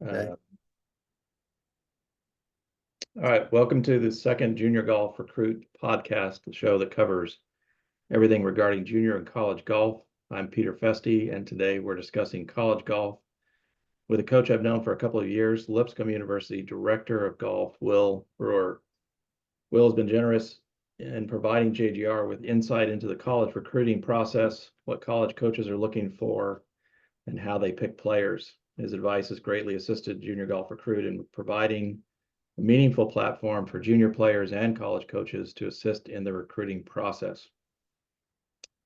Okay. All right, welcome to the second Junior Golf Recruit podcast, the show that covers everything regarding junior and college golf. I'm Peter Festi, and today we're discussing college golf with a coach I've known for a couple of years, Lipscomb University Director of Golf, Will Brewer. Will has been generous in providing JGR with insight into the college recruiting process, what college coaches are looking for, and how they pick players. His advice has greatly assisted Junior Golf Recruit in providing a meaningful platform for junior players and college coaches to assist in the recruiting process.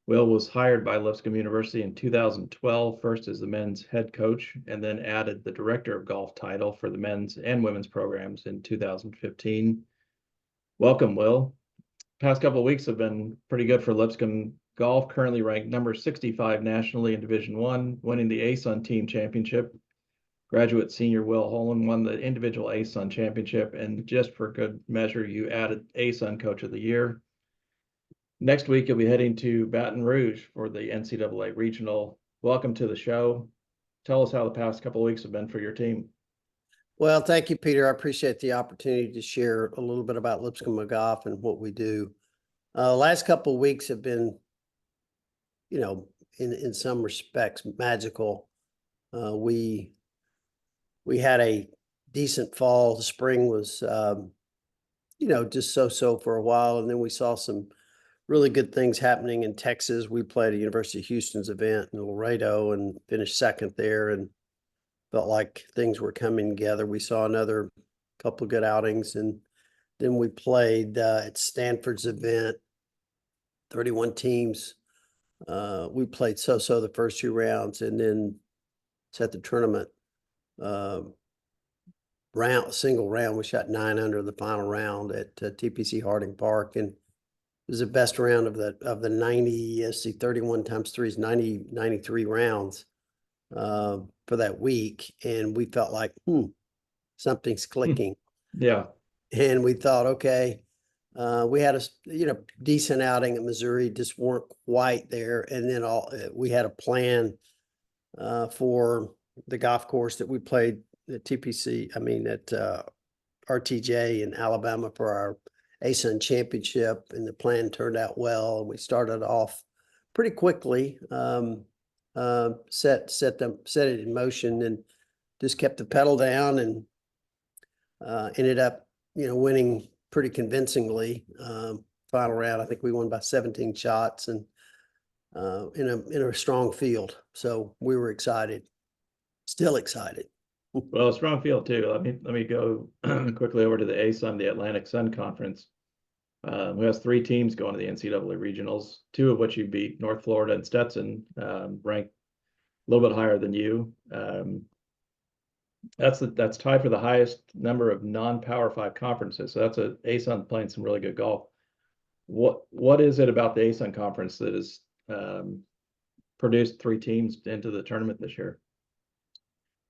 Will was hired by Lipscomb University in 2012, first as the men's head coach, and then added the director of golf title for the men's and women's programs in 2015. Welcome, Will. Past couple of weeks have been pretty good for Lipscomb golf, currently ranked number 65 nationally in Division I, winning the ASUN team championship. Graduate senior Will Holland won the individual ASUN championship, and just for good measure, you added ASUN Coach of the Year. Next week, you'll be heading to Baton Rouge for the NCAA Regional. Welcome to the show. Tell us how the past couple of weeks have been for your team. Well, thank you, Peter. I appreciate the opportunity to share a little bit about Lipscomb Golf and what we do. Last couple of weeks have been, in some respects, magical. We had a decent fall. The spring was, just so for a while, and then we saw some really good things happening in Texas. We played at University of Houston's event in Laredo and finished second there, and felt like things were coming together. We saw another couple of good outings, and then we played at Stanford's event, 31 teams. We played so the first two rounds, and then set the tournament single round. We shot 9 under the final round at TPC Harding Park, and it was the best round of the 90. 31 times 3 is 93 rounds for that week, and we felt like something's clicking. Yeah. And we thought, okay, we had a decent outing at Missouri, just weren't quite there. And then we had a plan for the golf course that we played at at RTJ in Alabama for our ASUN championship, and the plan turned out well, and we started off pretty quickly. Set it in motion, and just kept the pedal down, and ended up winning pretty convincingly. Final round, I think we won by 17 shots, and in a strong field, so we were excited, still excited. Well, a strong field too. Let me go quickly over to the ASUN, the Atlantic Sun Conference. We have 3 teams going to the NCAA regionals, 2 of which you beat, North Florida and Stetson, ranked a little bit higher than you. That's tied for the highest number of non-Power 5 conferences. So that's ASUN playing some really good golf. What is it about the ASUN conference that has produced 3 teams into the tournament this year?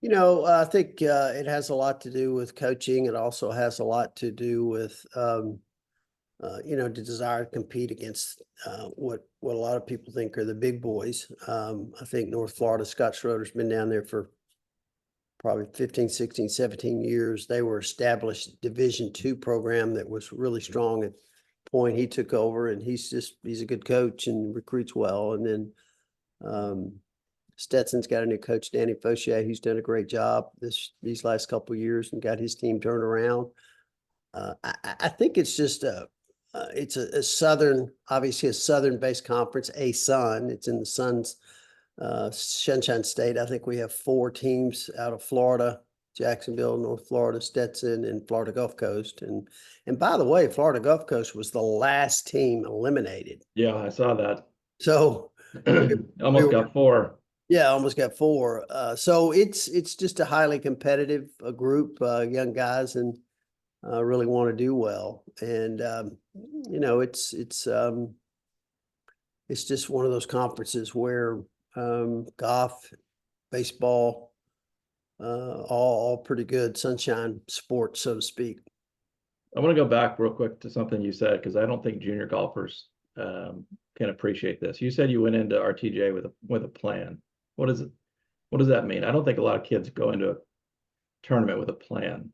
I think it has a lot to do with coaching. It also has a lot to do with the desire to compete against what a lot of people think are the big boys. I think North Florida, Scott Schroeder's been down there for probably 15, 16, 17 years. They were established Division II program that was really strong at the point he took over, and he's a good coach and recruits well. And then Stetson's got a new coach, Danny Fauchier, who's done a great job these last couple of years and got his team turned around. I think it's just it's a obviously a southern-based conference, ASUN. It's in the Sun's Sunshine State. I think we have 4 teams out of Florida: Jacksonville, North Florida, Stetson, and Florida Gulf Coast. And by the way, Florida Gulf Coast was the last team eliminated. Yeah, I saw that. So almost got 4. Yeah, almost got 4. So it's just a highly competitive group, young guys, and really want to do well. And it's just one of those conferences where golf, baseball, all pretty good sunshine sports, so to speak. I want to go back real quick to something you said, because I don't think junior golfers can appreciate this. You said you went into RTJ with a plan. What does that mean? I don't think a lot of kids go into a tournament with a plan?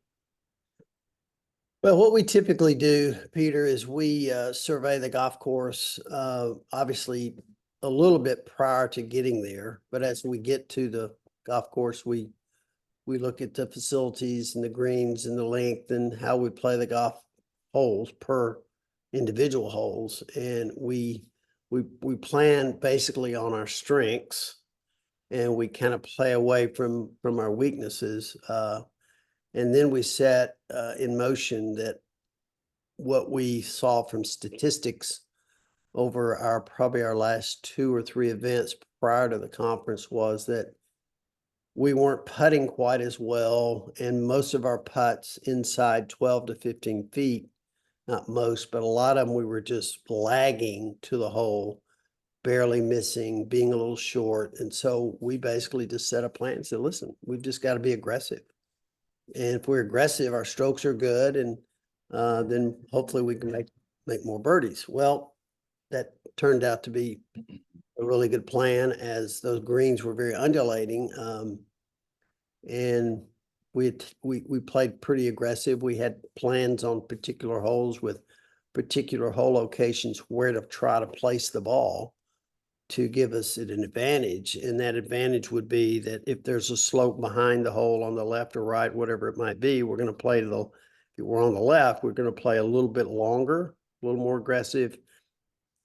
Well, what we typically do, Peter, is we survey the golf course, obviously a little bit prior to getting there. But as we get to the golf course, we look at the facilities and the greens and the length and how we play the golf holes per individual holes. And we plan basically on our strengths, and we kind of play away from our weaknesses. And then we set in motion that what we saw from statistics over probably our last 2 or 3 events prior to the conference was that we weren't putting quite as well, and most of our putts inside 12 to 15 feet, not most, but a lot of them, we were just lagging to the hole, barely missing, being a little short. And so we basically just set a plan and said, listen, we've just got to be aggressive. And if we're aggressive, our strokes are good, and then hopefully we can make more birdies. Well, that turned out to be a really good plan, as those greens were very undulating, and we played pretty aggressive. We had plans on particular holes with particular hole locations where to try to place the ball to give us an advantage. And that advantage would be that if there's a slope behind the hole on the left or right, whatever it might be, we're going to play if we're on the left, we're going to play a little bit longer, a little more aggressive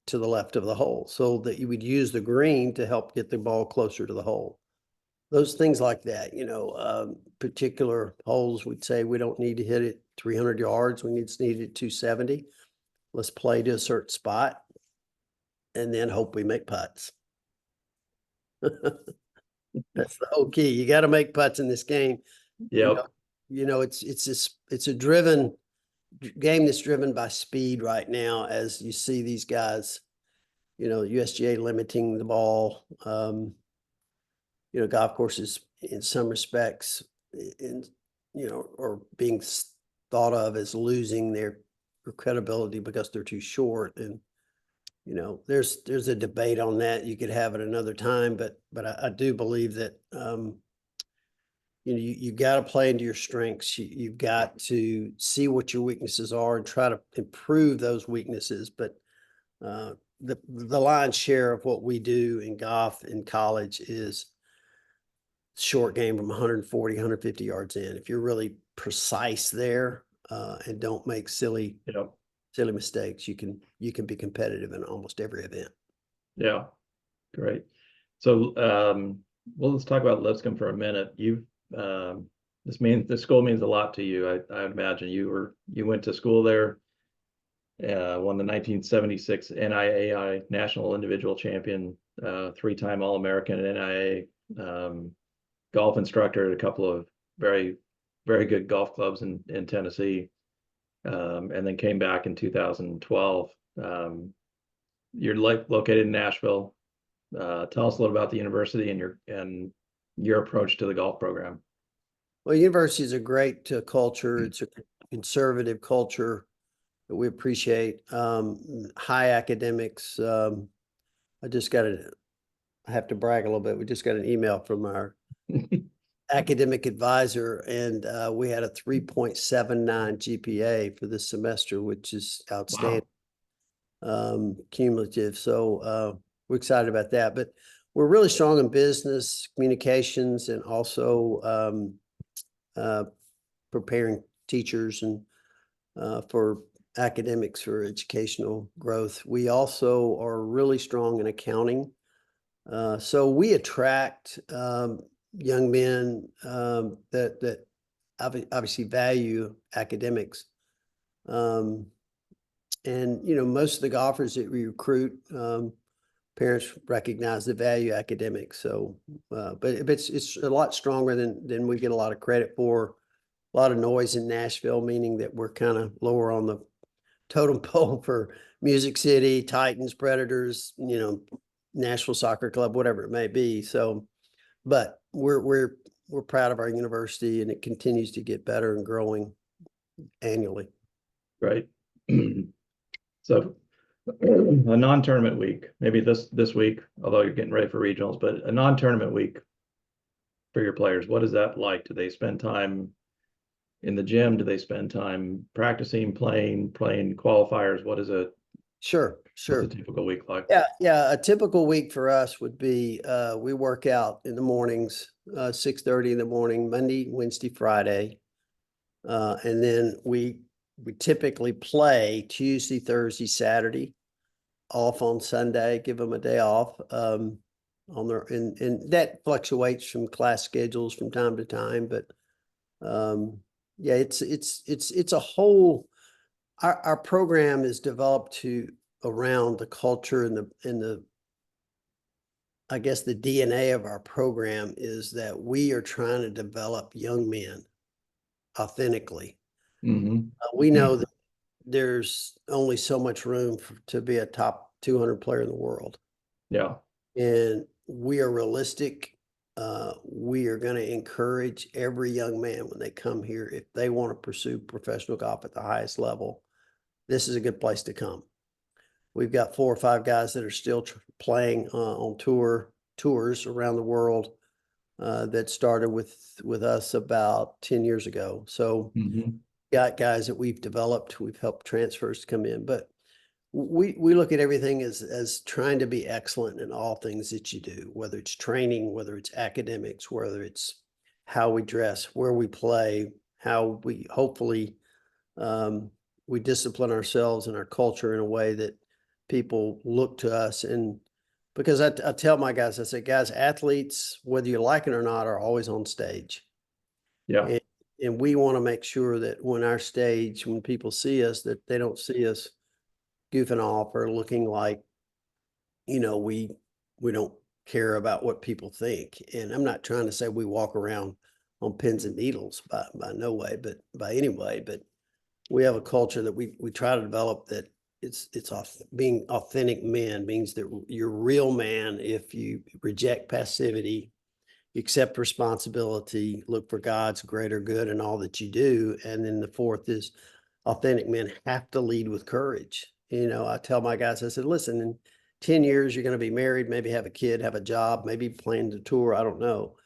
to the left of the hole, so that you would use the green to help get the ball closer to the hole. Those things like that, particular holes, we'd say we don't need to hit it 300 yards. We need it at 270. Let's play to a certain spot and then hope we make putts. That's the whole key. You got to make putts in this game. Yep. It's a driven game that's driven by speed right now, as you see these guys, USGA limiting the ball. Golf courses in some respects are being thought of as losing their credibility because they're too short. And there's a debate on that. You could have it another time, but I do believe that you got to play into your strengths. You've got to see what your weaknesses are and try to improve those weaknesses. But the lion's share of what we do in golf in college is short game from 140, 150 yards in. If you're really precise there and don't make silly mistakes, you can be competitive in almost every event. Yeah, great. So let's talk about Lipscomb for a minute. This school means a lot to you. I imagine you went to school there, won the 1976 NIAI National Individual Champion, 3-time All-American at NIA, golf instructor at a couple of very, very good golf clubs in Tennessee, and then came back in 2012. You're located in Nashville. Tell us a little about the university and your approach to the golf program. Well, university is a great culture. It's a conservative culture that we appreciate. High academics. I have to brag a little bit. We just got an email from our academic advisor, and we had a 3.79 GPA for this semester, which is outstanding. Wow. Cumulative. So we're excited about that. But we're really strong in business, communications, and also preparing teachers and for academics, for educational growth. We also are really strong in accounting. So we attract young men that obviously value academics. And, most of the golfers that we recruit, parents recognize the value of academics. So, but it's a lot stronger than we get a lot of credit for. A lot of noise in Nashville, meaning that we're kind of lower on the totem pole for Music City, Titans, Predators, Nashville Soccer Club, whatever it may be. So, but we're proud of our university, and it continues to get better and growing annually. Right. So a non-tournament week, maybe this week, although you're getting ready for regionals, but a non-tournament week for your players, what is that like? Do they spend time in the gym? Do they spend time practicing, playing qualifiers? Sure, What's a sure. typical week like? Yeah. A typical week for us would be, we work out in the mornings, 6:30 in the morning, Monday, Wednesday, Friday. And then we typically play Tuesday, Thursday, Saturday, off on Sunday, give them a day off. On their, and that fluctuates from class schedules from time to time, but yeah, it's a whole, our program is developed to around the culture and the I guess the DNA of our program is that we are trying to develop young men authentically. Mm-hmm. We know that there's only so much room to be a top 200 player in the world. Yeah. And we are realistic. We are going to encourage every young man when they come here, if they want to pursue professional golf at the highest level, this is a good place to come. We've got 4 or 5 guys that are still playing on tours around the world that started with us about 10 years ago. So Mm-hmm. got guys that we've developed, we've helped transfers to come in, but we look at everything as trying to be excellent in all things that you do, whether it's training, whether it's academics, whether it's how we dress, where we play, how we hopefully we discipline ourselves and our culture in a way that people look to us. And because I tell my guys, I say, guys, athletes, whether you like it or not, are always on stage. Yeah. And, and we want to make sure that when people see us, that they don't see us goofing off or looking like, we don't care about what people think. And I'm not trying to say we walk around on pins and needles by no way, but by any way, but we have a culture that we try to develop, that being authentic men means that you're real man if you reject passivity, accept responsibility, look for God's greater good in all that you do. And then the fourth is authentic men have to lead with courage. I tell my guys, I said, listen, in 10 years, you're going to be married, maybe have a kid, have a job, maybe plan to tour. I don't know.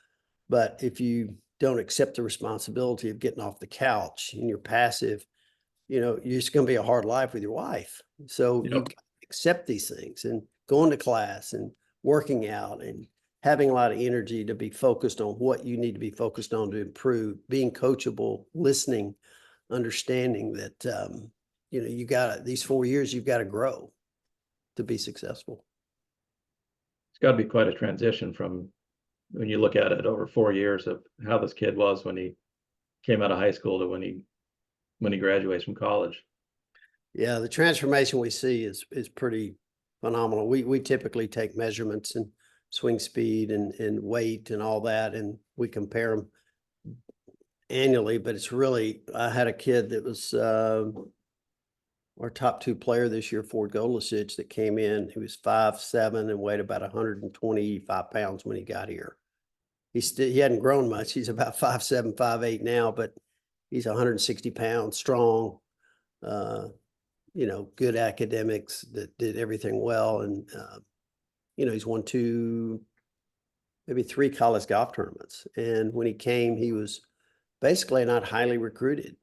But if you don't accept the responsibility of getting off the couch and you're passive, it's going to be a hard life with your wife. So you Yep. accept these things and going to class and working out and having a lot of energy to be focused on what you need to be focused on to improve, being coachable, listening, understanding that, you got these 4 years, you've got to grow to be successful. It's got to be quite a transition from when you look at it over 4 years of how this kid was when he came out of high school to when he graduates from college. Yeah, the transformation we see is pretty phenomenal. We typically take measurements and swing speed and weight and all that, and we compare them annually. But it's really, I had a kid that was our top 2 player this year, Ford Golisich, that came in. He was 5'7" and weighed about 125 pounds when he got here. He hadn't grown much. He's about 5'7", 5'8" now, but he's 160 pounds, strong. Uh, good academics, that did everything well. And, he's won 2, maybe 3 college golf tournaments. And when he came, he was basically not highly recruited,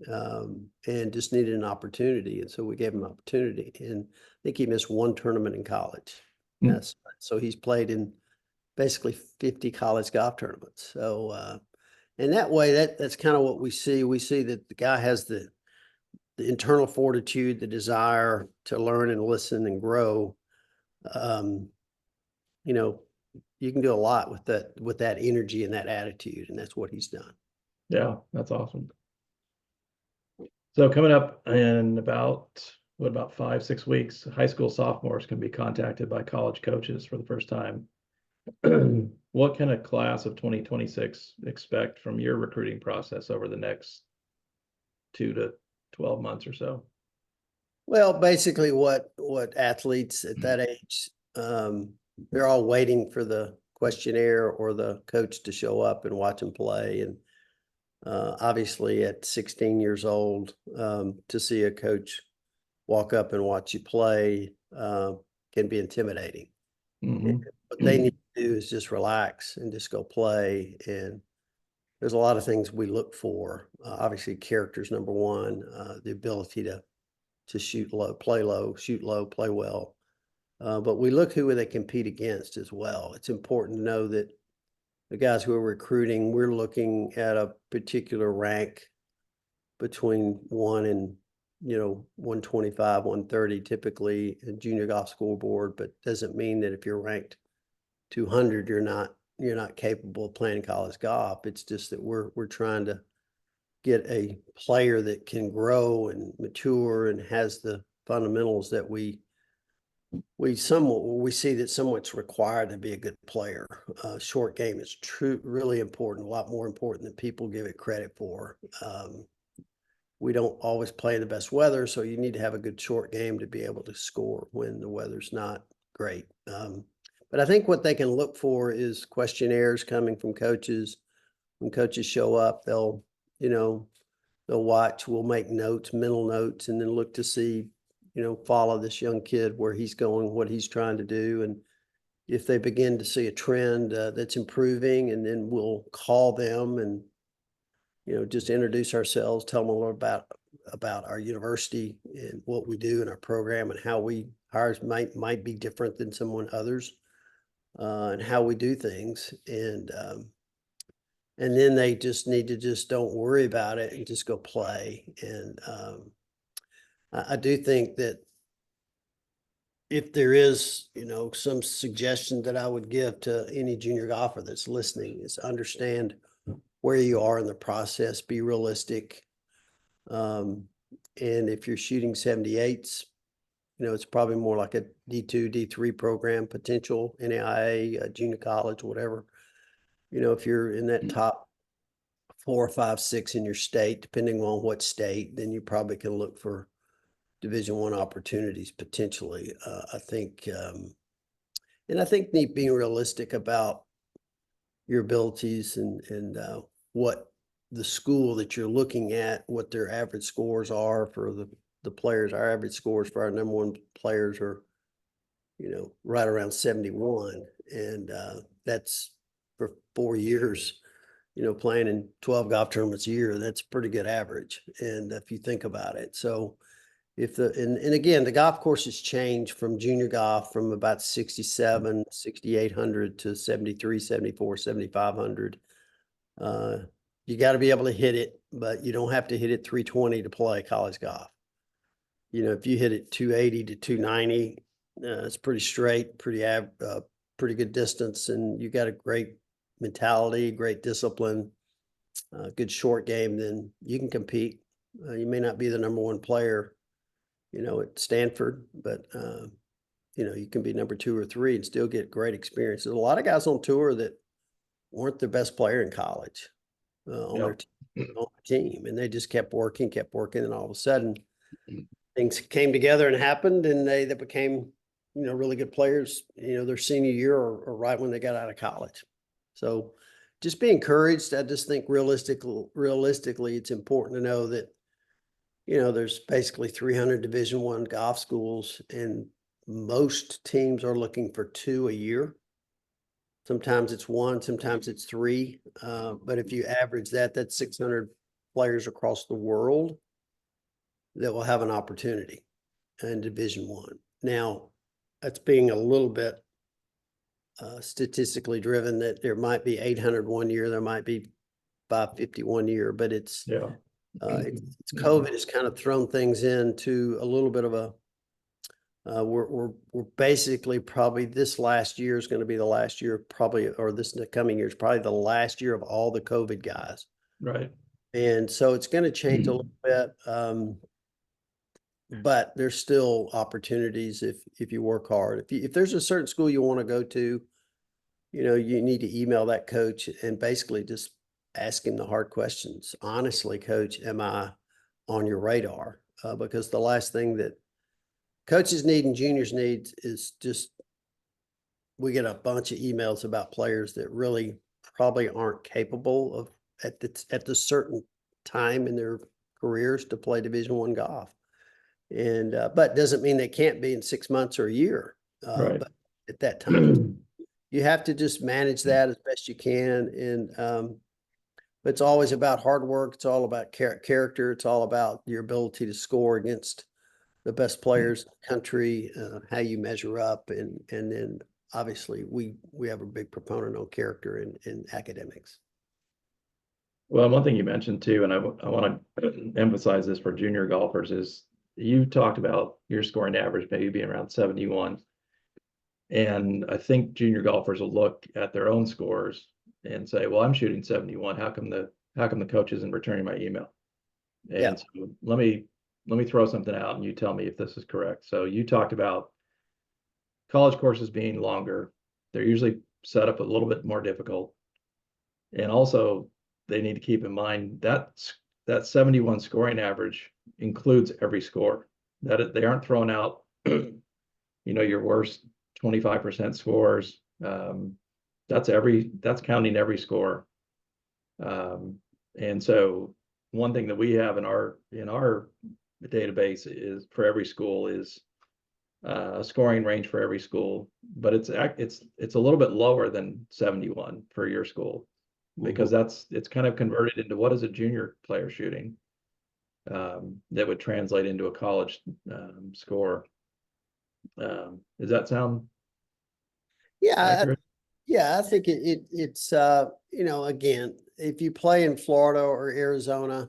and just needed an opportunity. And so we gave him an opportunity. And I think he missed 1 tournament in college. Hmm. Yes. So he's played in basically 50 college golf tournaments. So, and that way, that's kind of what we see. We see that the guy has the internal fortitude, the desire to learn and listen and grow. Um, you know, you can do a lot with that energy and that attitude, and that's what he's done. Yeah, that's awesome. So coming up in about 5, 6 weeks, high school sophomores can be contacted by college coaches for the first time. What can a class of 2026 expect from your recruiting process over the next 2 to 12 months or so? Well, basically, what athletes at that age, they're all waiting for the questionnaire or the coach to show up and watch them play. And obviously, at 16 years old, to see a coach walk up and watch you play can be intimidating. Mm-hmm. What they need to do is just relax and just go play. And there's a lot of things we look for. Obviously, character's number one, the ability to shoot low, shoot low, play well. But we look who they compete against as well. It's important to know that the guys who are recruiting, we're looking at a particular rank between 1 and 125, 130 typically in junior golf scoreboard, but doesn't mean that if you're ranked 200, you're not capable of playing college golf. It's just that we're trying to get a player that can grow and mature and has the fundamentals that we see that somewhat's required to be a good player. Short game is really important, a lot more important than people give it credit for. We don't always play in the best weather, so you need to have a good short game to be able to score when the weather's not great. But I think what they can look for is questionnaires coming from coaches. When coaches show up, they'll watch, we'll make notes, mental notes, and then look to see, follow this young kid, where he's going, what he's trying to do. And if they begin to see a trend that's improving, and then we'll call them and, just introduce ourselves, tell them a little about our university and what we do in our program and how ours might be different than others, and how we do things. And then they just need to don't worry about it and just go play. And I do think that if there is, some suggestion that I would give to any junior golfer that's listening, is understand where you are in the process, be realistic. And if you're shooting 78s, it's probably more like a D2, D3 program potential, NAIA, junior college, whatever. If you're in that top 4, 5, 6 in your state, depending on what state, then you probably can look for Division I opportunities potentially. I think being realistic about your abilities and what the school that you're looking at, what their average scores are for the players. Our average scores for our number one players are, right around 71. And that's for 4 years, playing in 12 golf tournaments a year. That's pretty good average. And if you think about it, so and again, the golf courses change from junior golf from about 67, 6,800 to 73, 74, 7,500. You got to be able to hit it, but you don't have to hit it 320 to play college golf. If you hit it 280 to 290, it's pretty straight, pretty good distance, and you got a great mentality, great discipline, good short game, then you can compete. You may not be the number one player, at Stanford, but you can be number 2 or 3 and still get great experience. There's a lot of guys on tour that weren't the best player in college on their team, and they just kept working, and all of a sudden things came together and happened, and they became really good players their senior year or right when they got out of college. So just be encouraged. I just think realistically it's important to know that there's basically 300 Division I golf schools, and most teams are looking for 2 a year. Sometimes it's 1, sometimes it's 3. But if you average that, that's 600 players across the world that will have an opportunity in Division I. Now, that's being a little bit statistically driven, that there might be 800 one year, there might be 550 one year, but it's COVID has kind of thrown things into a little bit of a we're basically probably this last year is going to be the last year probably, or this coming year is probably the last year of all the COVID guys. Right. And so it's going to change a little bit. But there's still opportunities if you work hard. If there's a certain school you want to go to, you need to email that coach and basically just ask him the hard questions. Honestly, coach, am I on your radar? Because the last thing that coaches need and juniors need is just, we get a bunch of emails about players that really probably aren't capable of at the certain time in their careers to play Division I golf. And but doesn't mean they can't be in 6 months or a year. Right. But at that time, you have to just manage that as best you can. And But it's always about hard work. It's all about character. It's all about your ability to score against the best players in the country, how you measure up, and then obviously we have a big proponent on character in academics. Well, one thing you mentioned too, and I want to emphasize this for junior golfers, is you talked about your scoring average maybe being around 71. And I think junior golfers will look at their own scores and say, well, I'm shooting 71. How come the coach isn't returning my email? Yeah. And so let me throw something out and you tell me if this is correct. So you talked about college courses being longer. They're usually set up a little bit more difficult. And also they need to keep in mind that that 71 scoring average includes every score. That they aren't throwing out, your worst 25% scores. That's counting every score. And so one thing that we have in our database is for every school is a scoring range for every school, but it's a little bit lower than 71 for your school, because it's kind of converted into what is a junior player shooting that would translate into a college score. Does that sound accurate? Yeah, I think it's again, if you play in Florida or Arizona,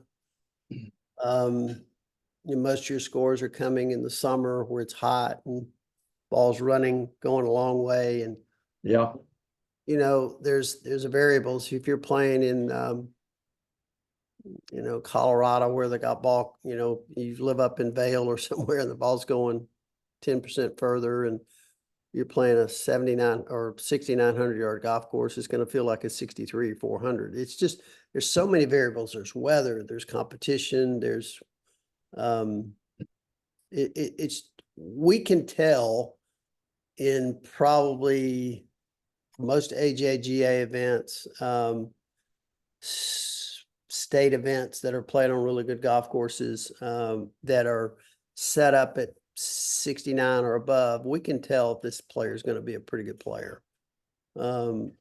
most of your scores are coming in the summer where it's hot and ball's running, going a long way. And, Yeah. there's a variables. If you're playing in, Colorado where they got ball, you live up in Vail or somewhere and the ball's going 10% further and you're playing a 79 or 6,900 yard golf course, it's going to feel like a 63 or 400. It's just, there's so many variables. There's weather, there's competition, there's, we can tell in probably most AJGA events, state events that are played on really good golf courses, that are set up at 69 or above, we can tell if this player is going to be a pretty good player. The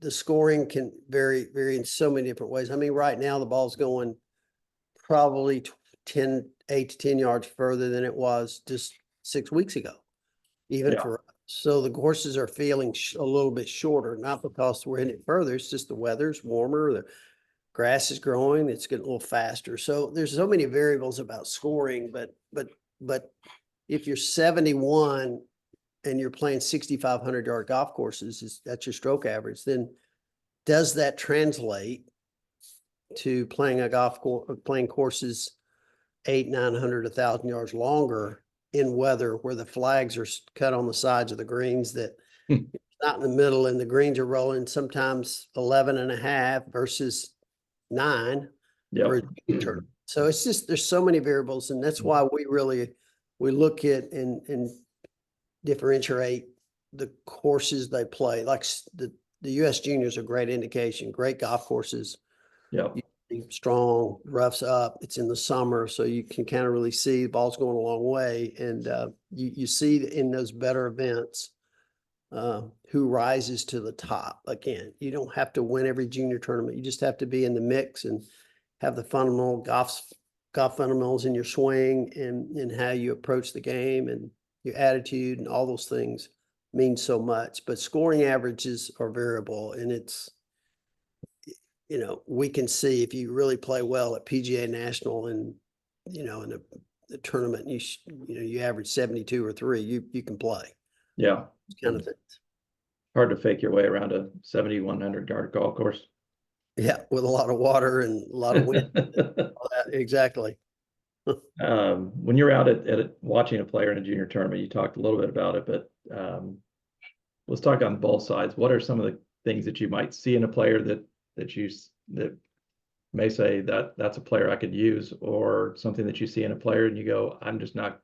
scoring can vary in so many different ways. I mean, right now the ball's going probably 8 to 10 yards further than it was just 6 weeks ago, even for us. So the courses are feeling a little bit shorter, not because we're hitting it further. It's just the weather's warmer, the grass is growing, it's getting a little faster. So there's so many variables about scoring, but if you're 71 and you're playing 6,500 yard golf courses, that's your stroke average, then does that translate to playing playing courses 800, 900, 1,000 yards longer in weather where the flags are cut on the sides of the greens that not in the middle and the greens are rolling sometimes 11 and a half versus 9 for a tournament. So it's just, there's so many variables, and that's why we look at and differentiate the courses they play. Like the US juniors are a great indication, great golf courses. Yeah. Strong, roughs up. It's in the summer, so you can kind of really see the ball's going a long way. And you see in those better events who rises to the top. Again, you don't have to win every junior tournament. You just have to be in the mix and have the fundamental golf fundamentals in your swing and how you approach the game and your attitude and all those things mean so much. But scoring averages are variable, and it's, we can see if you really play well at PGA National and, in the tournament, you average 72 or 3, you can play. Yeah. Kind of things. Hard to fake your way around a 7,100 yard golf course. Yeah, with a lot of water and a lot of wind. Exactly. When you're out at watching a player in a junior tournament, you talked a little bit about it, but let's talk on both sides. What are some of the things that you might see in a player that may say that's a player I could use, or something that you see in a player and you go, I'm just not,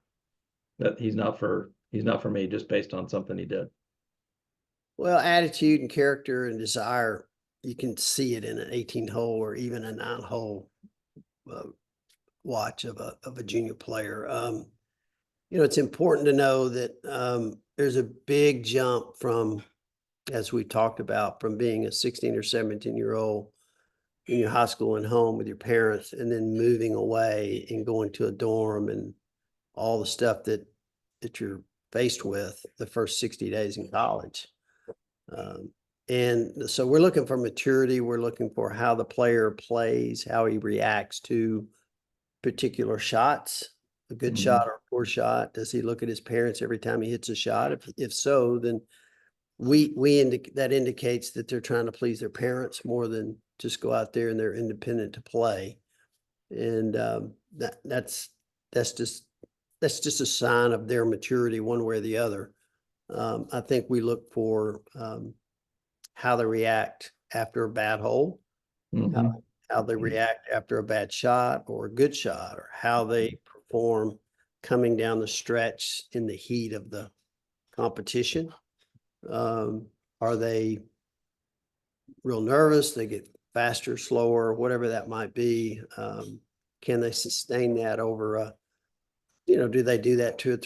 that he's not for me just based on something he did? Well, attitude and character and desire, you can see it in an 18-hole or even a 9-hole watch of a junior player. It's important to know that there's a big jump from, as we talked about, from being a 16 or 17-year-old in your high school and home with your parents, and then moving away and going to a dorm and all the stuff that you're faced with the first 60 days in college. And so we're looking for maturity. We're looking for how the player plays, how he reacts to particular shots, a good shot or a poor shot. Does he look at his parents every time he hits a shot? If so, then that indicates that they're trying to please their parents more than just go out there and they're independent to play. And that's just a sign of their maturity one way or the other. I think we look for how they react after a bad hole, how they react after a bad shot or a good shot, or how they perform coming down the stretch in the heat of the competition. Are they real nervous? They get faster, slower, whatever that might be. Can they sustain that over do they do that two or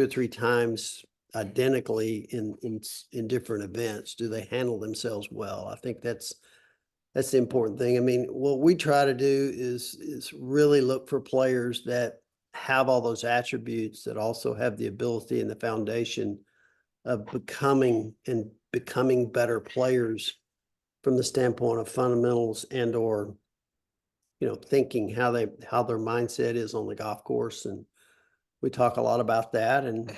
three times identically in different events? Do they handle themselves well? I think that's the important thing. I mean, what we try to do is really look for players that have all those attributes, that also have the ability and the foundation of becoming better players from the standpoint of fundamentals and or thinking how their mindset is on the golf course. And we talk a lot about that and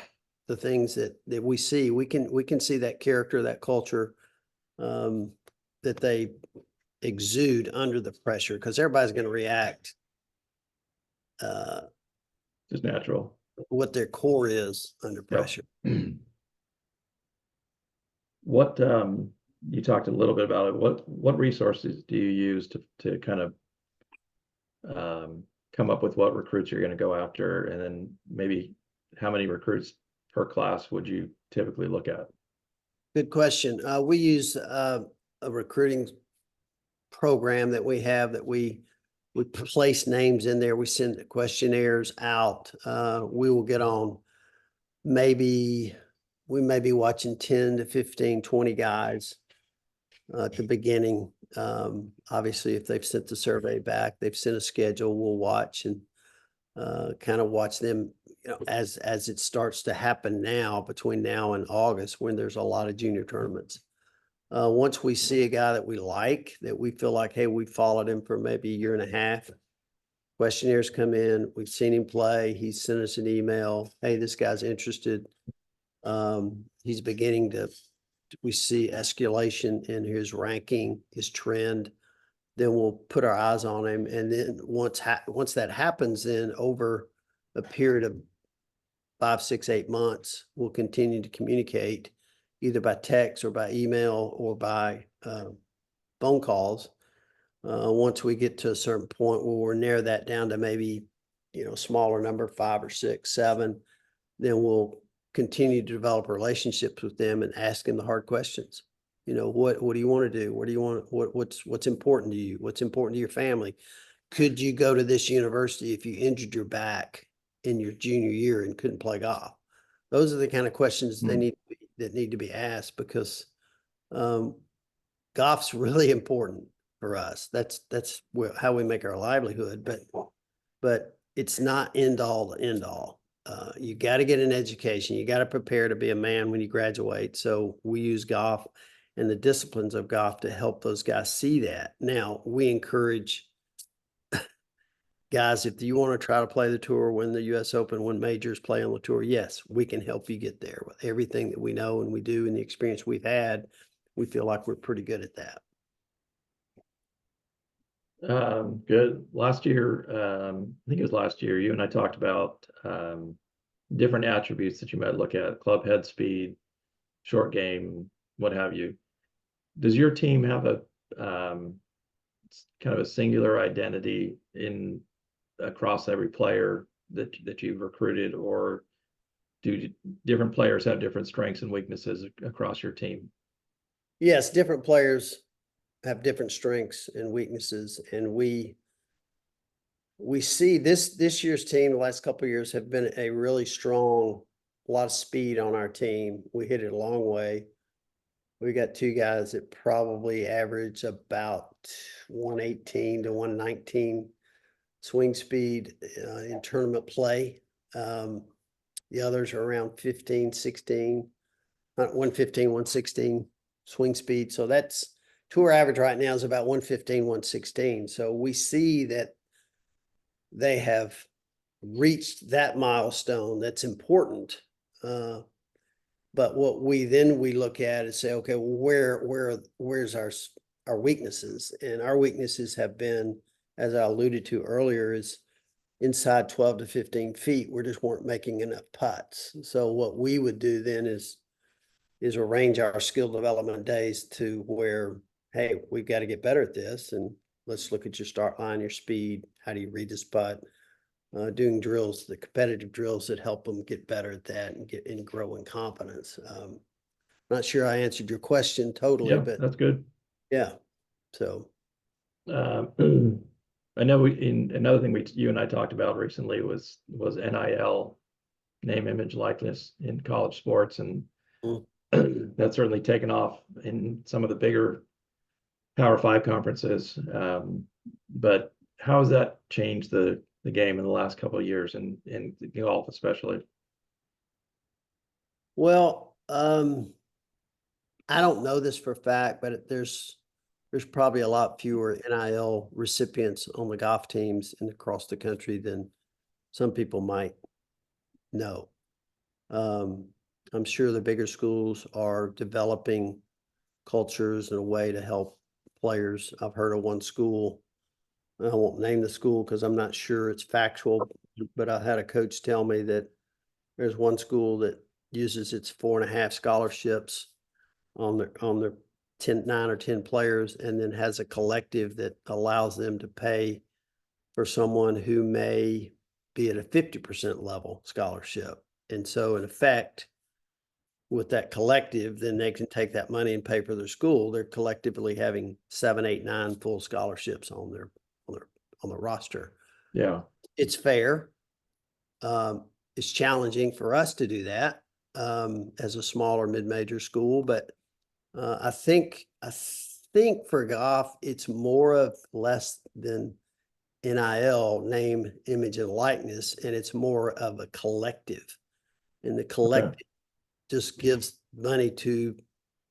the things that we see. We can see that character, that culture that they exude under the pressure, because everybody's going to react just natural, what their core is under pressure. What you talked a little bit about it. What resources do you use to kind of come up with what recruits you're going to go after, and then maybe how many recruits per class would you typically look at? Good question. We use a recruiting program that we have, that we place names in there. We send questionnaires out. We will get on we may be watching 10 to 15, 20 guys at the beginning. Obviously, if they've sent the survey back, they've sent a schedule, we'll watch and kind of watch them as it starts to happen now, between now and August, when there's a lot of junior tournaments. Once we see a guy that we like, that we feel like, hey, we followed him for maybe a year and a half, questionnaires come in, we've seen him play, he's sent us an email, hey, this guy's interested. He's beginning we see escalation in his ranking, his trend, then we'll put our eyes on him. And then once that happens, then over a period of 5, 6, 8 months, we'll continue to communicate either by text or by email or by phone calls. Once we get to a certain point where we'll narrow that down to maybe, smaller number, 5 or 6, 7, then we'll continue to develop relationships with them and ask them the hard questions. What do you want to do? What do you want? What's important to you? What's important to your family? Could you go to this university if you injured your back in your junior year and couldn't play golf? Those are the kind of questions that need to be asked, because golf's really important for us. That's how we make our livelihood, but it's not end all to end all. You got to get an education. You got to prepare to be a man when you graduate. So we use golf and the disciplines of golf to help those guys see that. Now, we encourage guys, if you want to try to play the tour, win the US Open, win majors, play on the tour, yes, we can help you get there with everything that we know and we do, and the experience we've had. We feel like we're pretty good at that. Good. Last year, I think it was last year, you and I talked about different attributes that you might look at: club head speed, short game, what have you. Does your team have a kind of a singular identity across every player that you've recruited, or do different players have different strengths and weaknesses across your team? Yes, different players have different strengths and weaknesses, and we see this year's team, the last couple of years, have been a really strong, a lot of speed on our team. We hit it a long way. We got two guys that probably average about 118 to 119 swing speed in tournament play. The others are around 15, 16, 115, 116 swing speed. So that's tour average right now is about 115, 116. So we see that they have reached that milestone that's important. But what we look at is say, okay, well, where's our weaknesses? And our weaknesses have been, as I alluded to earlier, is inside 12 to 15 feet, we just weren't making enough putts. So what we would do then is arrange our skill development days to where, hey, we've got to get better at this, and let's look at your start line, your speed, how do you read this putt, doing drills, the competitive drills that help them get better at that and grow in confidence. Not sure I answered your question totally, Yeah, but that's good. yeah. So I know another thing you and I talked about recently was NIL, name, image, likeness in college sports, and that's certainly taken off in some of the bigger Power Five conferences. But how has that changed the game in the last couple of years in golf, especially? well, I don't know this for a fact, but there's probably a lot fewer NIL recipients on the golf teams across the country than some people might know. I'm sure the bigger schools are developing cultures and a way to help players. I've heard of one school. I won't name the school because I'm not sure it's factual, but I had a coach tell me that there's one school that uses its 4.5 scholarships on their 9 or 10 players, and then has a collective that allows them to pay for someone who may be at a 50% level scholarship. And so in effect, with that collective, then they can take that money and pay for their school. They're collectively having 7, 8, 9 full scholarships on their roster. Yeah. It's fair. It's challenging for us to do that as a smaller mid-major school, but I think for golf, it's more of less than NIL, name, image, and likeness, and it's more of a collective. And the collective just gives money to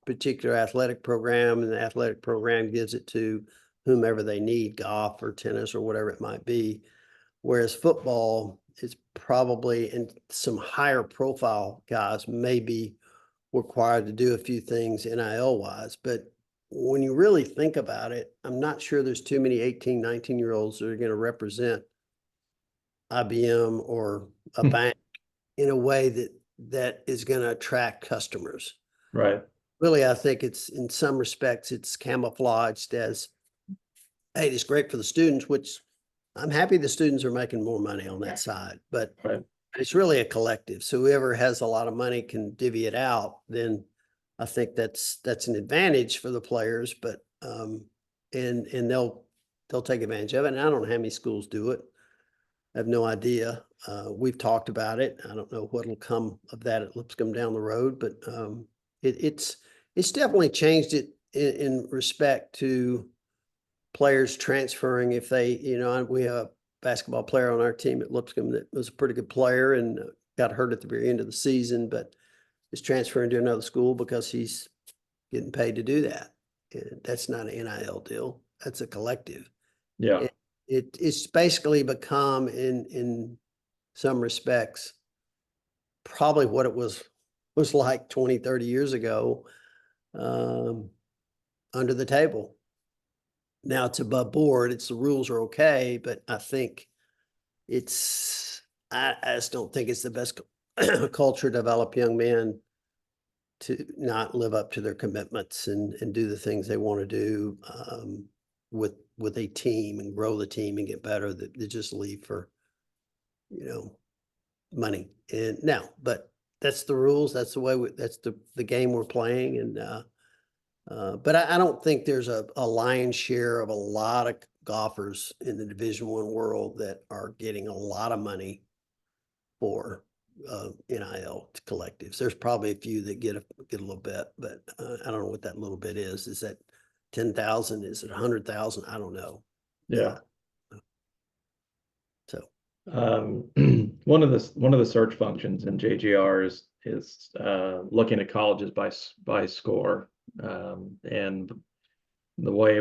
particular athletic program, and the athletic program gives it to whomever they need, golf or tennis or whatever it might be. Whereas football is probably, and some higher profile guys may be required to do a few things NIL wise, but when you really think about it, I'm not sure there's too many 18, 19-year-olds that are going to represent IBM or a bank in a way that is going to attract customers. Right. Really, I think it's, in some respects, it's camouflaged as, hey, it's great for the students, which I'm happy the students are making more money on that side, but Right. it's really a collective. So whoever has a lot of money can divvy it out. Then I think that's an advantage for the players, but and they'll take advantage of it. And I don't know how many schools do it. I have no idea. We've talked about it. I don't know what'll come of that at Lipscomb down the road, but it's definitely changed it in respect to players transferring. If they, we have a basketball player on our team at Lipscomb that was a pretty good player and got hurt at the very end of the season, but is transferring to another school because he's getting paid to do that. And that's not an NIL deal. That's a collective. Yeah. It's basically become, in some respects, probably what it was like 20, 30 years ago, under the table. Now it's above board. The rules are okay, but I think I just don't think it's the best culture to develop young men to not live up to their commitments and do the things they want to do with a team and grow the team and get better. That they just leave for, money. And now, but that's the rules. That's the way. That's the game we're playing. And but I don't think there's a lion's share of a lot of golfers in the Division I world that are getting a lot of money for NIL collectives. There's probably a few that get a little bit, but I don't know what that little bit is. Is that 10,000? Is it 100,000? I don't know. Yeah. So One of the search functions in JGR is looking at colleges by score, and the way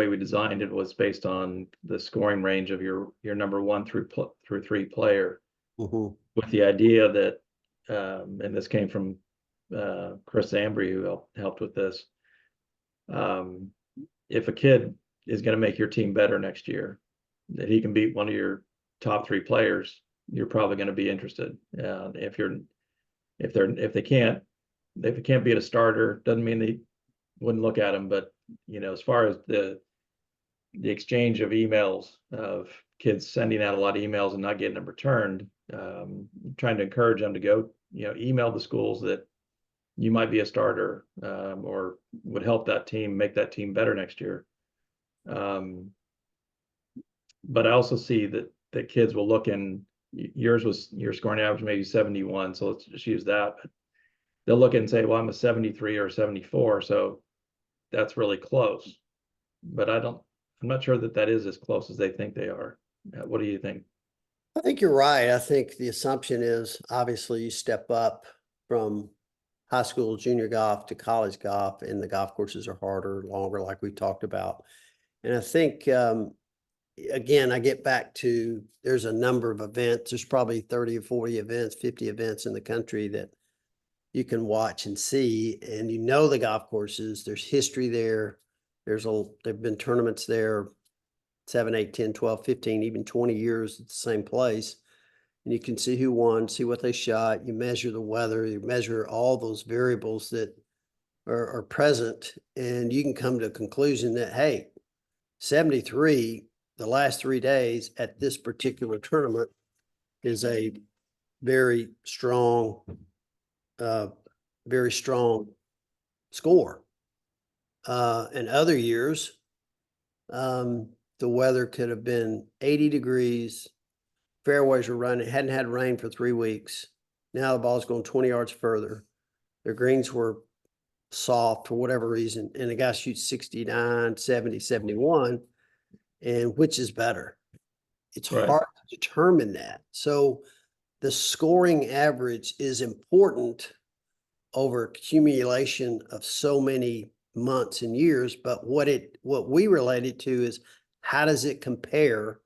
we designed it was based on the scoring range of your number 1 through 3 player, with the idea that, and this came from Chris Ambry, who helped with this. If a kid is going to make your team better next year, that he can beat one of your top 3 players, you're probably going to be interested. If they can't beat a starter, doesn't mean they wouldn't look at him. But as far as the exchange of emails, of kids sending out a lot of emails and not getting them returned, trying to encourage them to go, email the schools that you might be a starter, or would help that team make that team better next year. But I also see that kids will look in. Your scoring average maybe 71, so let's just use that. But they'll look and say, well, I'm a 73 or 74, so that's really close. But I'm not sure that is as close as they think they are. What do you think? I think you're right. I think the assumption is obviously you step up from high school, junior golf to college golf, and the golf courses are harder, longer, like we talked about. And I think, again, I get back to, there's a number of events. There's probably 30 or 40 events, 50 events in the country that you can watch and see, and the golf courses, there's history there. There've been tournaments there 7, 8, 10, 12, 15, even 20 years at the same place. And you can see who won, see what they shot. You measure the weather, you measure all those variables that are present, and you can come to a conclusion that, hey, 73, the last 3 days at this particular tournament is a very strong score. In other years, the weather could have been 80 degrees, fairways were running, hadn't had rain for 3 weeks. Now the ball's going 20 yards further. Their greens were soft for whatever reason, and the guy shoots 69, 70, 71, and which is better? It's hard to determine that. So the scoring average is important over accumulation of so many months and years, but what we relate it to is, how does it compare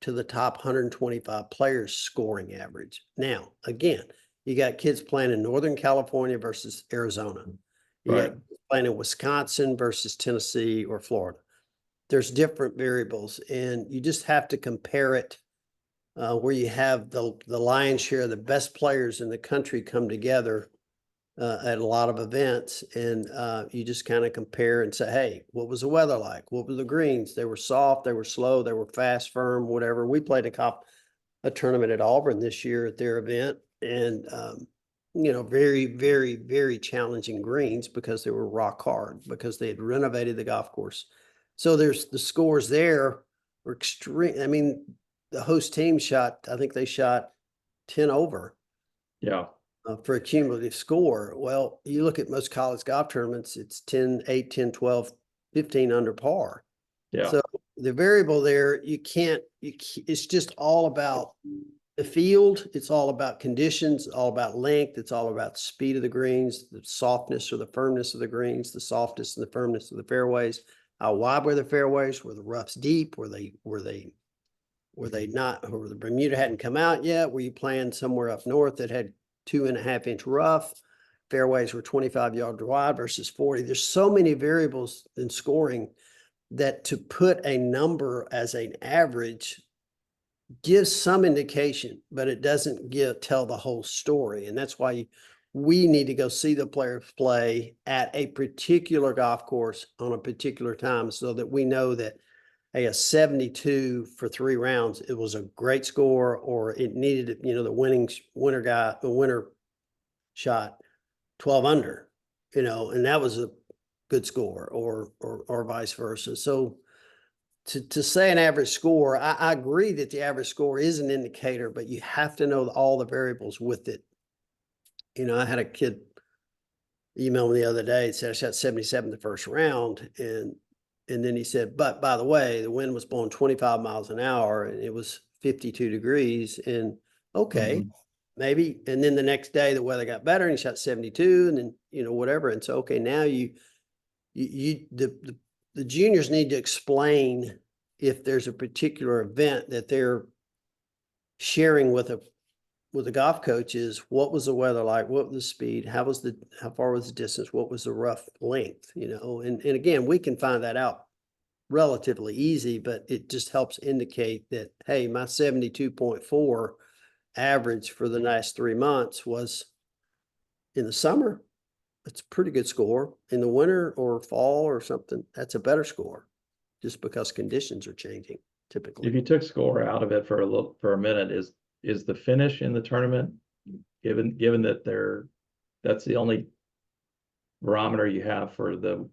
to the top 125 players scoring average? Now, again, you got kids playing in Northern California versus Arizona. You got playing in Wisconsin versus Tennessee or Florida. There's different variables, and you just have to compare it where you have the lion's share of the best players in the country come together at a lot of events, and you just kind of compare and say, hey, what was the weather like? What were the greens? They were soft, they were slow, they were fast, firm, whatever. We played a tournament at Auburn this year at their event, and very, very, very challenging greens because they were rock hard, because they had renovated the golf course. So there's the scores there were extreme. I mean, the host team I think they shot 10 over. Yeah. For a cumulative score. Well, you look at most college golf tournaments, it's 10, 8, 10, 12, 15 under par. Yeah. So the variable there, it's just all about the field. It's all about conditions, all about length. It's all about speed of the greens, the softness or the firmness of the greens, the softness and the firmness of the fairways. How wide were the fairways? Were the roughs deep? Were they not, or the Bermuda hadn't come out yet? Were you playing somewhere up north that had 2.5-inch rough? Fairways were 25 yards wide versus 40. There's so many variables in scoring that to put a number as an average gives some indication, but it doesn't tell the whole story. And that's why we need to go see the players play at a particular golf course on a particular time, so that we know that, hey, a 72 for 3 rounds, it was a great score, or it needed, the winner shot 12 under, and that was a good score, or vice versa. So to say an average score, I agree that the average score is an indicator, but you have to know all the variables with it. I had a kid email me the other day and said I shot 77 the first round, and then he said, but by the way, the wind was blowing 25 miles an hour and it was 52 degrees. And okay, maybe. And then the next day the weather got better and he shot 72, and then whatever. And so okay, now the juniors need to explain if there's a particular event that they're sharing with the golf coaches. What was the weather like? What was the speed? How far was the distance? What was the rough length? And again, we can find that out relatively easy, but it just helps indicate that, hey, my 72.4 average for the last 3 months was in the summer. It's a pretty good score. In the winter or fall or something, that's a better score, just because conditions are changing typically. If you took score out of it for a minute, is the finish in the tournament, given that that's the only barometer you have for the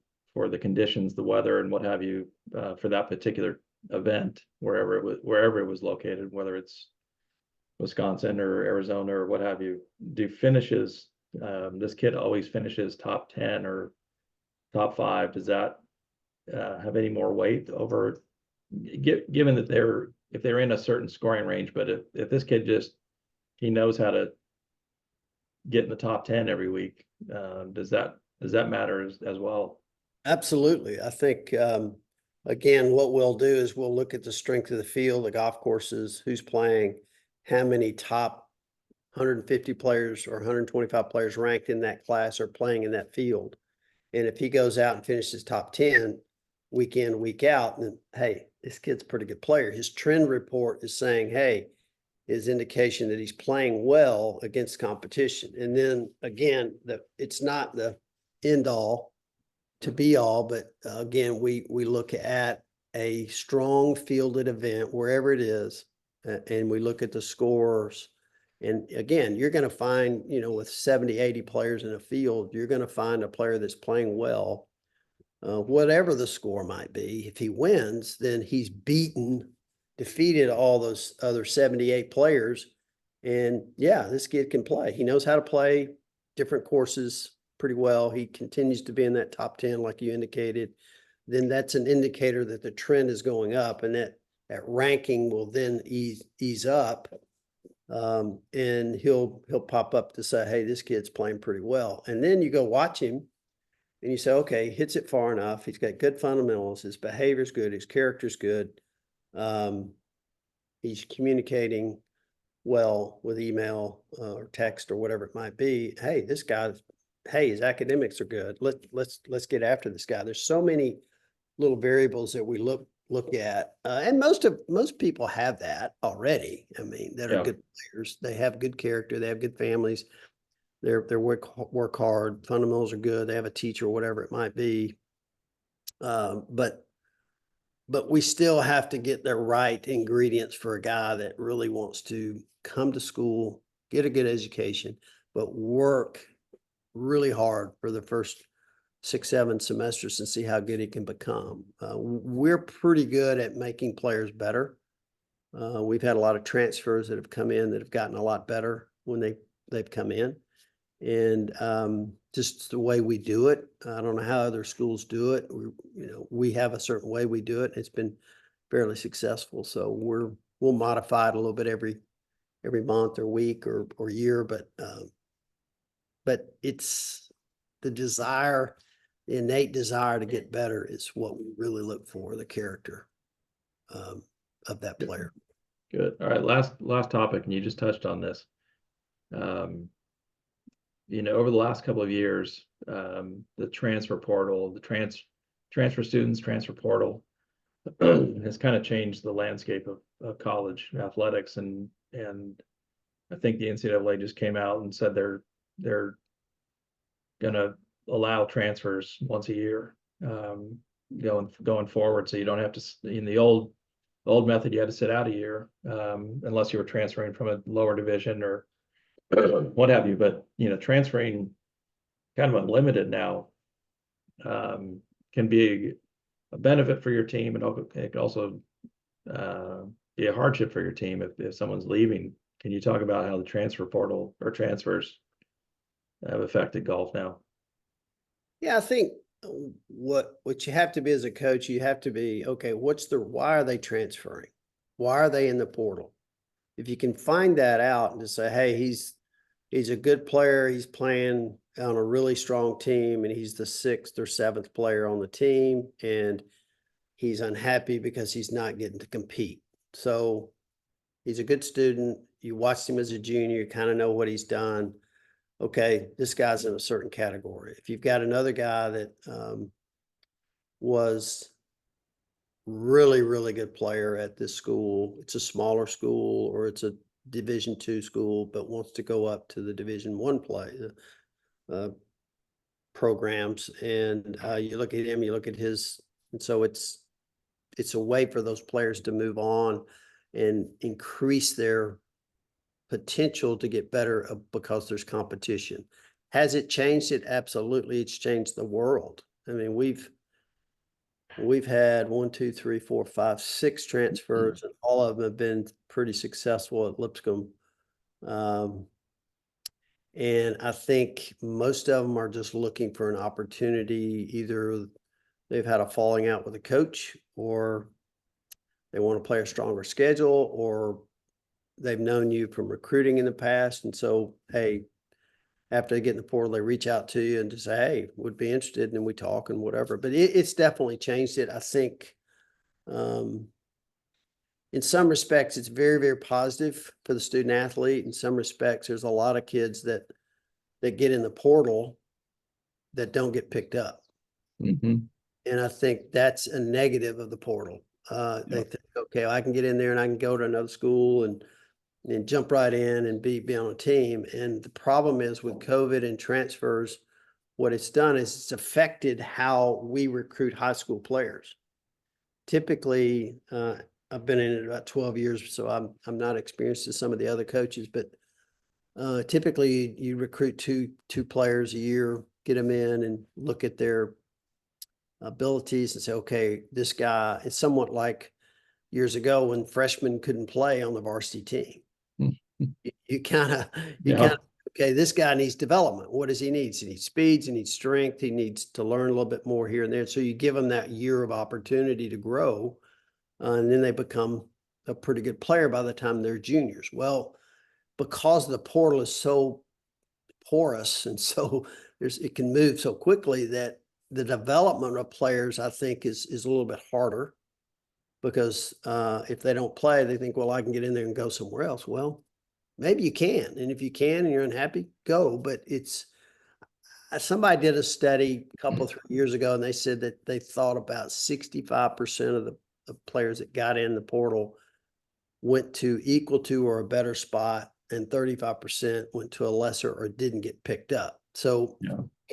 conditions, the weather and what have you, for that particular event, wherever it was located, whether it's Wisconsin or Arizona or what have you, do finishes, this kid always finishes top 10 or top 5, does that have any more weight over, given that if they're in a certain scoring range, but if this kid he knows how to get in the top 10 every week, does that matter as well? Absolutely. I think, again, what we'll do is we'll look at the strength of the field, the golf courses, who's playing, how many top 150 players or 125 players ranked in that class are playing in that field. And if he goes out and finishes top 10 week in, week out, then, hey, this kid's a pretty good player. His trend report is saying, hey, is indication that he's playing well against competition. And then again, it's not the end all to be all, but again, we look at a strong fielded event wherever it is, and we look at the scores. And again, you're going to find, with 70, 80 players in a field, you're going to find a player that's playing well, whatever the score might be. If he wins, then he's defeated all those other 78 players. And yeah, this kid can play. He knows how to play different courses pretty well. He continues to be in that top 10, like you indicated. Then that's an indicator that the trend is going up, and that ranking will then ease up. And he'll pop up to say, hey, this kid's playing pretty well. And then you go watch him and you say, okay, hits it far enough. He's got good fundamentals. His behavior's good. His character's good. He's communicating well with email or text or whatever it might be. Hey, his academics are good. Let's get after this guy. There's so many little variables that we look at, and most people have that already. I mean, that are good players. They have good character. They have good families. They're work hard. Fundamentals are good. They have a teacher, whatever it might be. But we still have to get the right ingredients for a guy that really wants to come to school, get a good education, but work really hard for the first 6, 7 semesters and see how good he can become. We're pretty good at making players better. We've had a lot of transfers that have come in that have gotten a lot better when they've come in. And just the way we do it, I don't know how other schools do it. We have a certain way we do it. It's been fairly successful. So we'll modify it a little bit every month or week or year, but it's the innate desire to get better is what we really look for, the character of that player. Good. All right. Last topic, and you just touched on this. Over the last couple of years, the transfer portal, the transfer students, transfer portal has kind of changed the landscape of college athletics. And I think the NCAA just came out and said they're going to allow transfers once a year going forward. So you don't have to, in the old method, you had to sit out a year unless you were transferring from a lower division or what have you. But transferring kind of unlimited now can be a benefit for your team, and it could also be a hardship for your team if someone's leaving. Can you talk about how the transfer portal or transfers have affected golf now? Yeah, I think what you have to be as a coach, you have to be, okay, why are they transferring? Why are they in the portal? If you can find that out and just say, hey, he's a good player, he's playing on a really strong team, and he's the 6th or 7th player on the team, and he's unhappy because he's not getting to compete. So he's a good student. You watched him as a junior, you kind of know what he's done. Okay, this guy's in a certain category. If you've got another guy that was really, really good player at this school, it's a smaller school or it's a Division II school, but wants to go up to the Division I play programs, and you look at him, you look at his, and so it's a way for those players to move on and increase their potential to get better because there's competition. Has it changed it? Absolutely. It's changed the world. I mean, we've had 1, 2, 3, 4, 5, 6 transfers, and all of them have been pretty successful at Lipscomb. And I think most of them are just looking for an opportunity. Either they've had a falling out with a coach, or they want to play a stronger schedule, or they've known you from recruiting in the past. And so, hey, after they get in the portal, they reach out to you and just say, hey, would be interested. And then we talk and whatever. But it's definitely changed it. I think in some respects, it's very, very positive for the student athlete. In some respects, there's a lot of kids that get in the portal that don't get picked up. Mm-hmm. And I think that's a negative of the portal. They think, okay, I can get in there and I can go to another school and jump right in and be on a team. And the problem is with COVID and transfers, what it's done is it's affected how we recruit high school players. Typically, I've been in it about 12 years, so I'm not experienced as some of the other coaches, but typically you recruit two players a year, get them in and look at their abilities and say, okay, this guy, it's somewhat like years ago when freshmen couldn't play on the varsity team. You kind of, okay, this guy needs development. What does he need? He needs speeds, he needs strength, he needs to learn a little bit more here and there. So you give them that year of opportunity to grow, and then they become a pretty good player by the time they're juniors. Well, because the portal is so porous and so it can move so quickly that the development of players, I think, is a little bit harder, because if they don't play, they think, well, I can get in there and go somewhere else. Well, maybe you can. And if you can and you're unhappy, go. But it's, somebody did a study a couple of 3 years ago, and they said that they thought about 65% of the players that got in the portal went to equal to or a better spot, and 35% went to a lesser or didn't get picked up. So,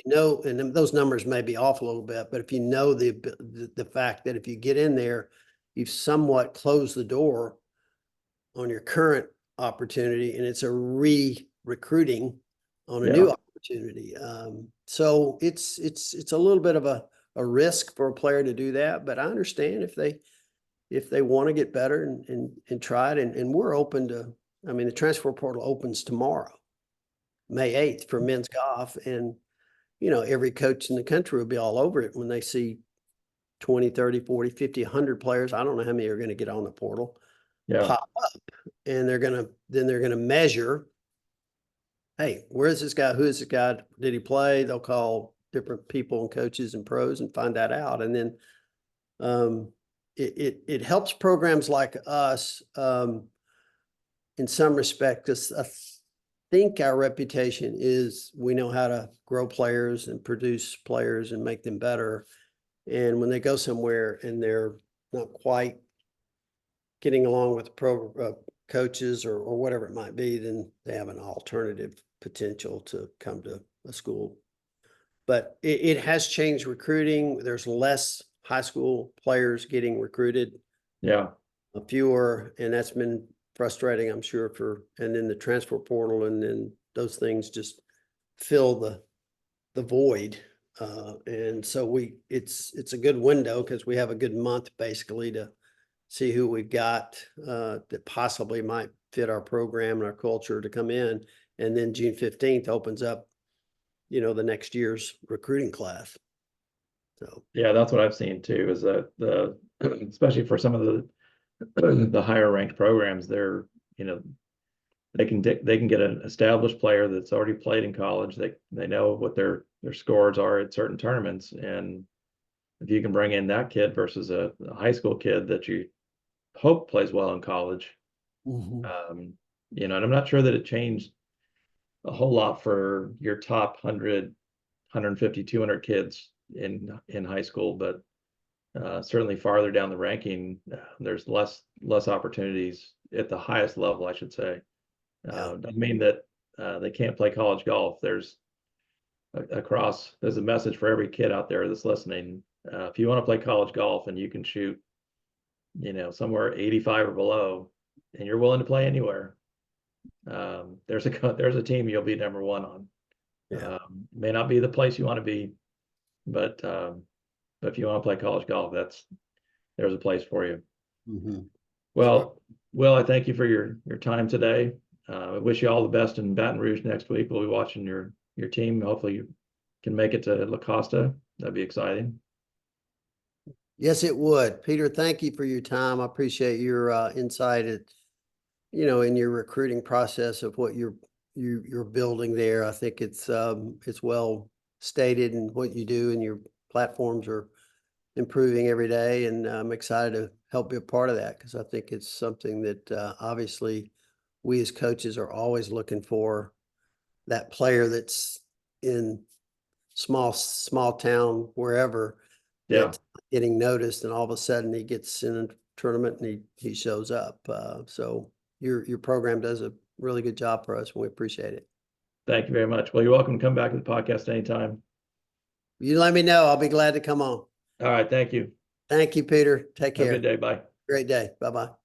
and those numbers may be off a little bit, but if you know the fact that if you get in there, you've somewhat closed the door on your current opportunity, and it's a re-recruiting on a new opportunity. So it's a little bit of a risk for a player to do that, but I understand if they want to get better and try it. And we're open to, I mean, the transfer portal opens tomorrow, May 8th, for men's golf. And, every coach in the country will be all over it when they see 20, 30, 40, 50, 100 players. I don't know how many are going to get on the portal, pop up, and they're going to measure, hey, where is this guy? Who is this guy? Did he play? They'll call different people and coaches and pros and find that out. And then it helps programs like us in some respect, because I think our reputation is we know how to grow players and produce players and make them better. And when they go somewhere and they're not quite getting along with the coaches or whatever it might be, then they have an alternative potential to come to a school. But it has changed recruiting. There's less high school players getting recruited. Fewer, and that's been frustrating, I'm sure, and then the transfer portal, and then those things just fill the void And so it's a good window because we have a good month basically to see who we've got that possibly might fit our program and our culture to come in. And then June 15th opens up, the next year's recruiting class. So, Yeah, that's what I've seen too, is that especially for some of the higher ranked programs, they can get an established player that's already played in college. They know what their scores are at certain tournaments, and if you can bring in that kid versus a high school kid that you hope plays well in college, and I'm not sure that it changed a whole lot for your top 100, 150, 200 kids in high school, but certainly farther down the ranking, there's less opportunities at the highest level, I should say. Doesn't mean that they can't play college golf. There's a message for every kid out there that's listening. If you want to play college golf and you can shoot, somewhere 85 or below, and you're willing to play anywhere, there's a team you'll be number one on. yeah. May not be the place you want to be, but if you want to play college golf, there's a place for you. Well, Will, I thank you for your time today. I wish you all the best in Baton Rouge next week. We'll be watching your team. Hopefully you can make it to La Costa. That'd be exciting. Yes, it would. Peter, thank you for your time. I appreciate your insight in your recruiting process of what you're building there. I think it's well stated in what you do, and your platforms are improving every day. And I'm excited to help be a part of that because I think it's something that obviously we as coaches are always looking for, that player that's in small town, wherever, Yeah. that's getting noticed, and all of a sudden he gets in a tournament and he shows up. So your program does a really good job for us, and we appreciate it. Thank you very much. Well, you're welcome to come back to the podcast anytime. You let me know. I'll be glad to come on. All right. Thank you. Thank you, Peter. Take care. Have a good day. Bye. Great day. Bye-bye.